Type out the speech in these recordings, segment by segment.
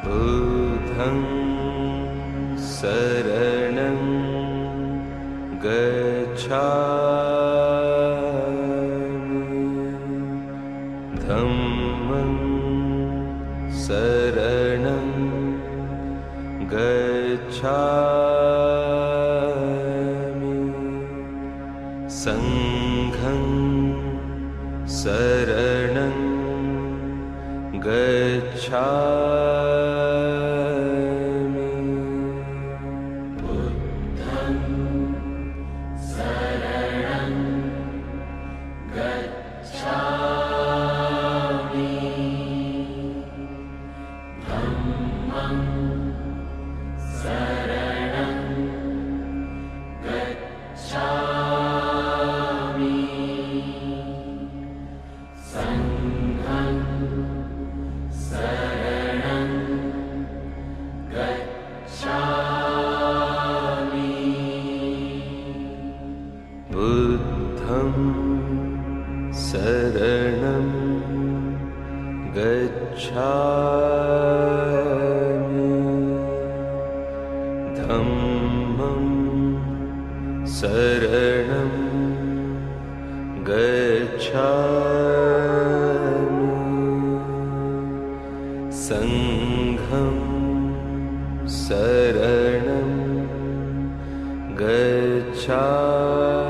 बुद्धं शरणं गच्छामि धम्मं शरणं गच्छामि संघं शरणं गच्छामि बुद्धं शरणं गच्छामि धम्मं शरणं गच्छामि संघं शरणं गच्छामि बुद्धं शरणं गच्छामि धम्मं शरणं गच्छामि संघं शरणं गच्छामि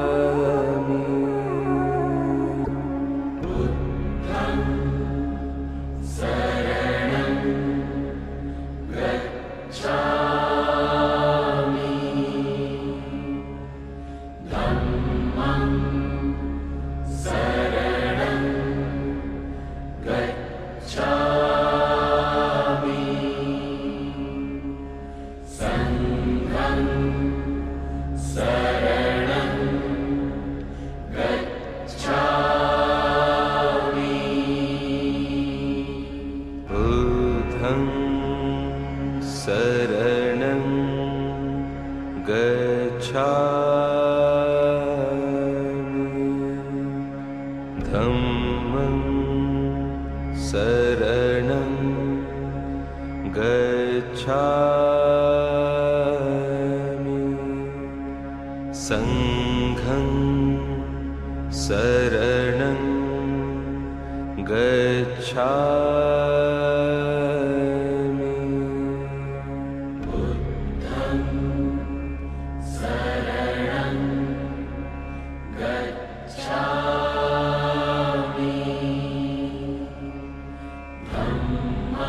बुद्धं शरणं गच्छामि धम्मं शरणं गच्छामि संघं शरणं गच्छामि बुद्धं शरणं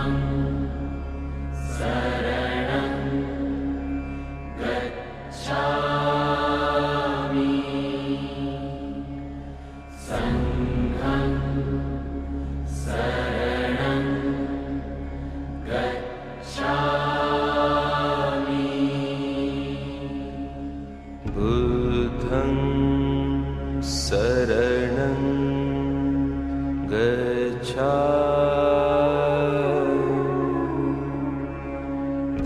गच्छामि धम्मं शरणं गच्छामि संघं शरणं गच्छामि बुद्धं शरणं गच्छामि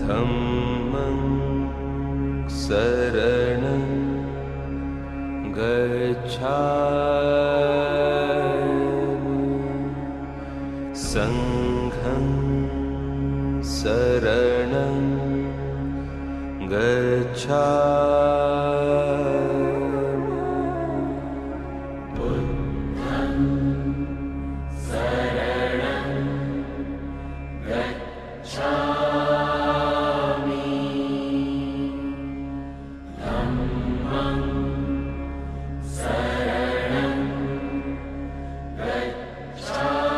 धम्मं शरणं गच्छामि संघं शरणं गच्छामि बुद्धं शरणं गच्छामि धम्मं शरणं गच्छामि संघं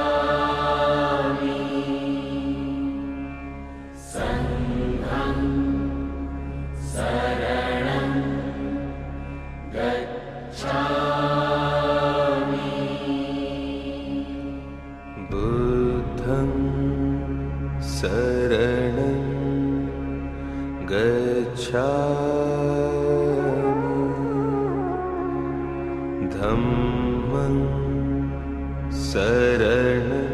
शरणं गच्छामि बुद्धं शरणं गच्छामि धम्मं शरणं गच्छामि संघं शरणं गच्छामि बुद्धं शरणं गच्छामि धम्मं शरणं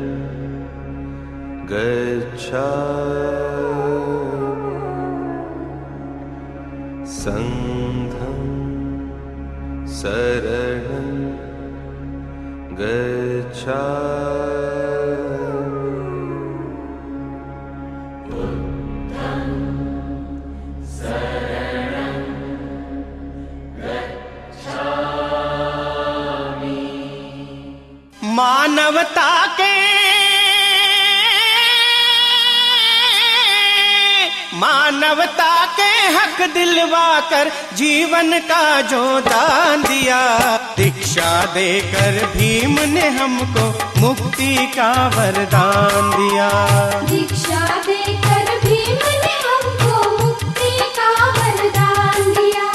गच्छामि संघं शरणं गच्छामि मानवता के हक दिलवा कर जीवन का जो दान दिया, दीक्षा देकर भीम ने हमको मुक्ति का वरदान दिया। दीक्षा देकर भीम ने हमको मुक्ति का वरदान दिया।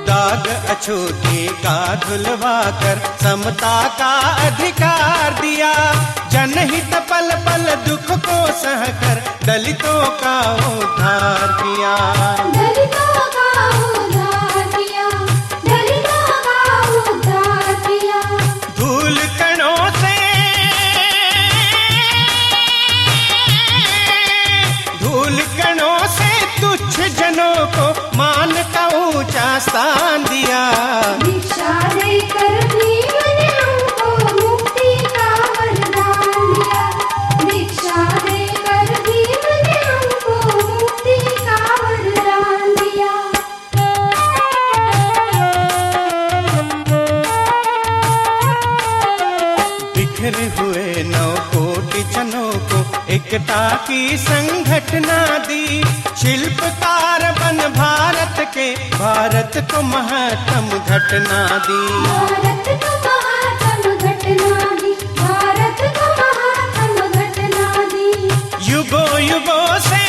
दाग अछूती का धुलवा कर समता का अधिकार दिया, जनहित पल पल दुख को सहकर दलितों का उद्धार किया। दलितों का उद्धार किया, दलितों का उद्धार किया। धूल कणों से तुच्छ जनों को मान का ऊंचा स्थान दिया। दीक्षा देकर भीम ने हमको मुक्ति का वरदान दिया। दीक्षा देकर भीम ने हमको मुक्ति का वरदान दिया। बिखरे हुए 9 कोटि जनों को एकता की संगठना दी, शिल्पकार बन भारत के भारत को महत्तम घटना दी। भारत को महात्म घटना दी, भारत को महात्म घटना दी। युगों युगों से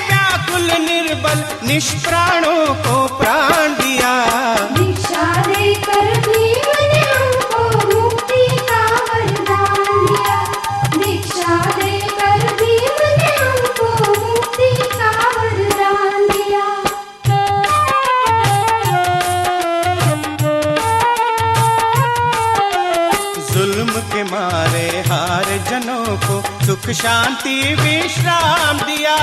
व्याकुल निर्बल निष्प्राणों को प्राण दिया। दीक्षा देकर भीम ने हमको मुक्ति का वरदान दिया। दीक्षा देकर भीम ने हमको मुक्ति का वरदान दिया। जुल्म के मारे हार जनों को सुख शांति विश्राम दिया,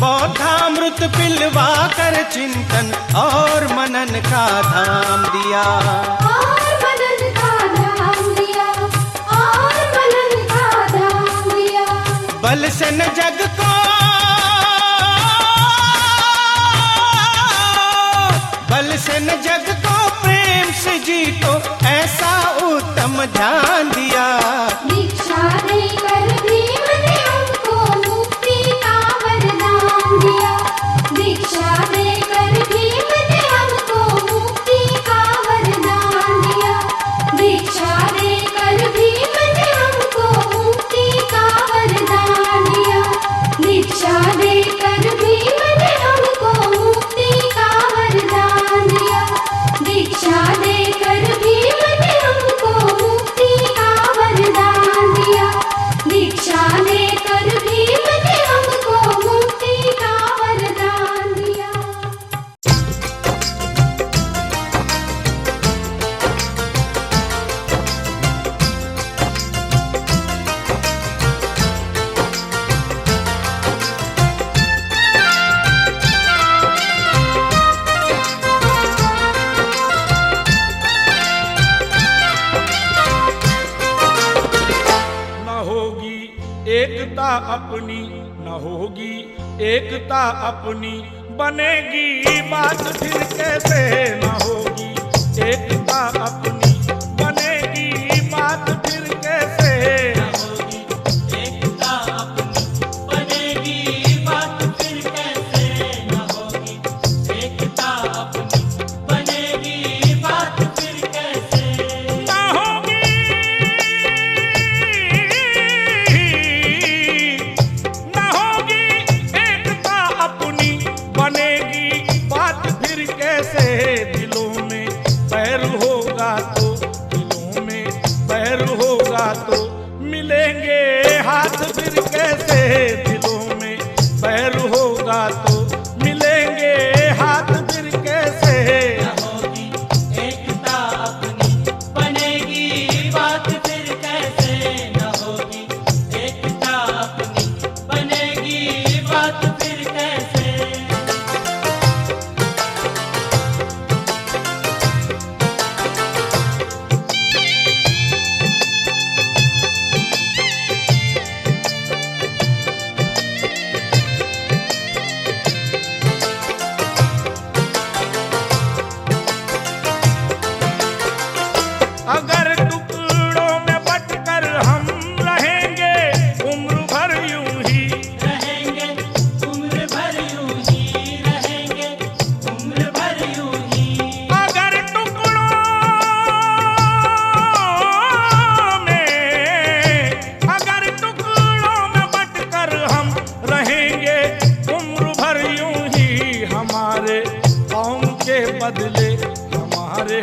बौद्धामृत पिलवा कर चिंतन और मनन का धाम दिया। और मनन का धाम दिया, और मनन का धाम दिया। बल से न जग को प्रेम से जीतो ऐसा उत्तम ध्यान दिया। दीक्षा देकर भीम ने हमको मुक्ति का वरदान दिया। दीक्षा देकर भीम ने हमको मुक्ति का वरदान दिया। दीक्षा देकर भीम ने हमको मुक्ति का वरदान दिया। दीक्षा देकर भीम ने हमको मुक्ति का वरदान दिया। दीक्षा देकर भीम ने हमको मुक्ति का वरदान दिया। दीक्षा देकर भीम ने हमको मुक्ति का वरदान दिया। एकता अपनी न होगी, एकता अपनी बनेगी बात फिर कैसे न होगी। एकता अपनी बनेगी बात फिर कैसे न होगी। एकता अपनी बनेगी बात फिर कैसे न होगी। एकता अपनी बनेगी बात फिर कैसे न होगी। बनेगी बात फिर कैसे, दिलों में बैर होगा तो रहेंगे उम्र भर यूं ही हमारे कौम के बदले, हमारे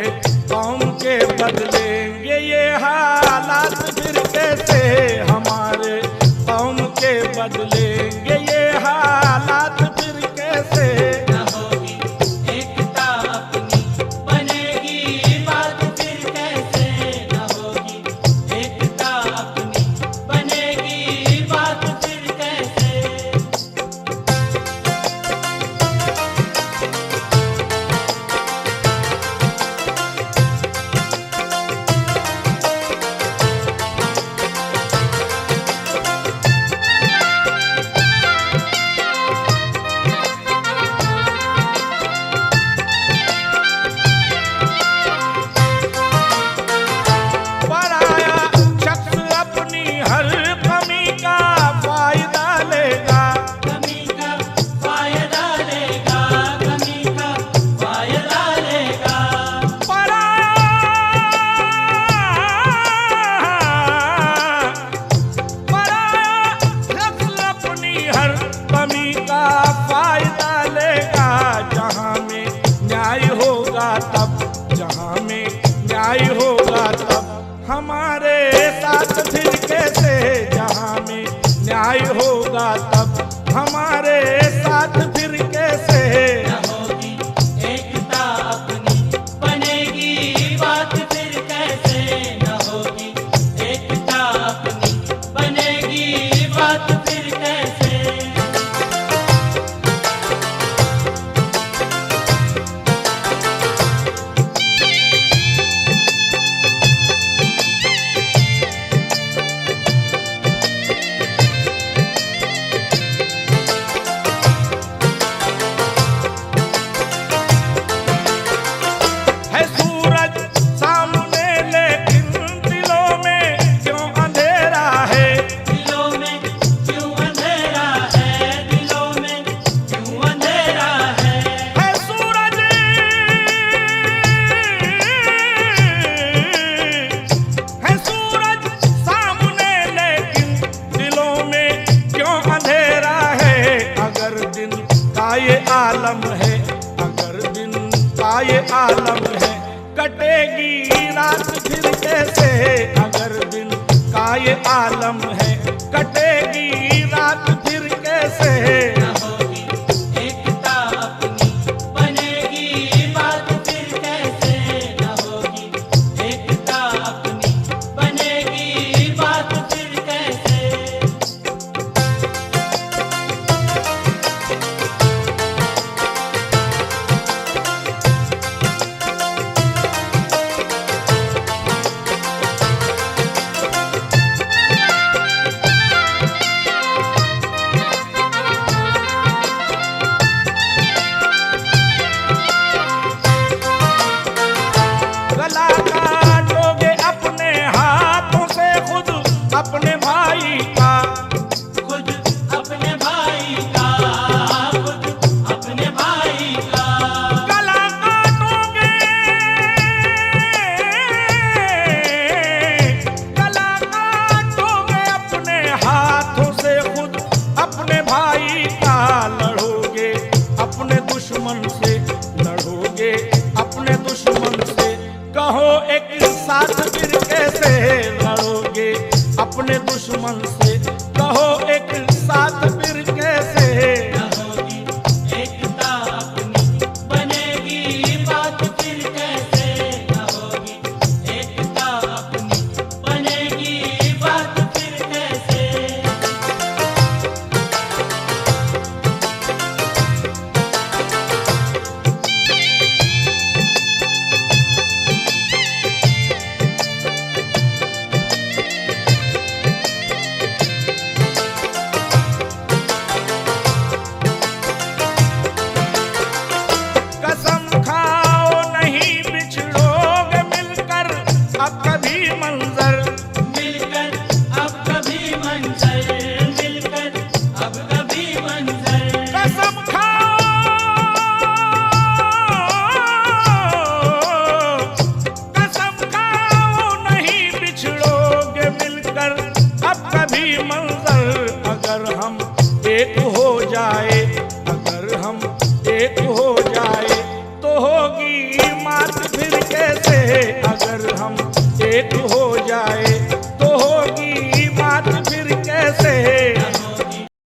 कौम के बदलेंगे ये हालात फिर कैसे, हमारे कौम के बदलेंगे ये हालात फिर कैसे। न होगी एकता अपनी बनेगी बात फिर कैसे, न होगी एकता अपनी बनेगी बात फिर कैसे। पराया शख्स अपनी हर कमी का फायदा लेगा, कमी का फायदा लेगा, कमी का फायदा लेगा। पराया शख्स अपनी हर कमी का फायदा लेगा। जहाँ में न्याय होगा तब, जहाँ में न्याय होगा तब हमारे साथ फिर कैसे, जहाँ में न्याय होगा तब हमारे साथ फिर कैसे। न होगी एकता अपनी बनेगी बात फिर कैसे, न होगी एकता अपनी बनेगी बात फिर कैसे। है सूरज सामने लेकिन दिलों में क्यों अंधेरा है, दिलों में क्यों अंधेरा है, दिलों में क्यों अंधेरा है। है सूरज सामने लेकिन दिलों में क्यों अंधेरा है। अगर दिन का ये आलम है, अगर दिन का ये आलम है कटेगी रात फिर कैसे, अगर दिन का ये आलम है कटेगी रात फिर कैसे। न होगी एकता अपनी बनेगी बात फिर कैसे, न होगी एकता अपनी बनेगी बात फिर कैसे। गला काटोगे अपने हाथों से खुद अपने भाई का, खुद अपने भाई का, खुद अपने भाई का। गला काटोगे, गला काटोगे अपने हाथों से खुद अपने भाई का। लड़ोगे अपने दुश्मन से, लड़ोगे अपने दुश्मन से कहो एक साथ फिर कैसे, लड़ोगे अपने दुश्मन से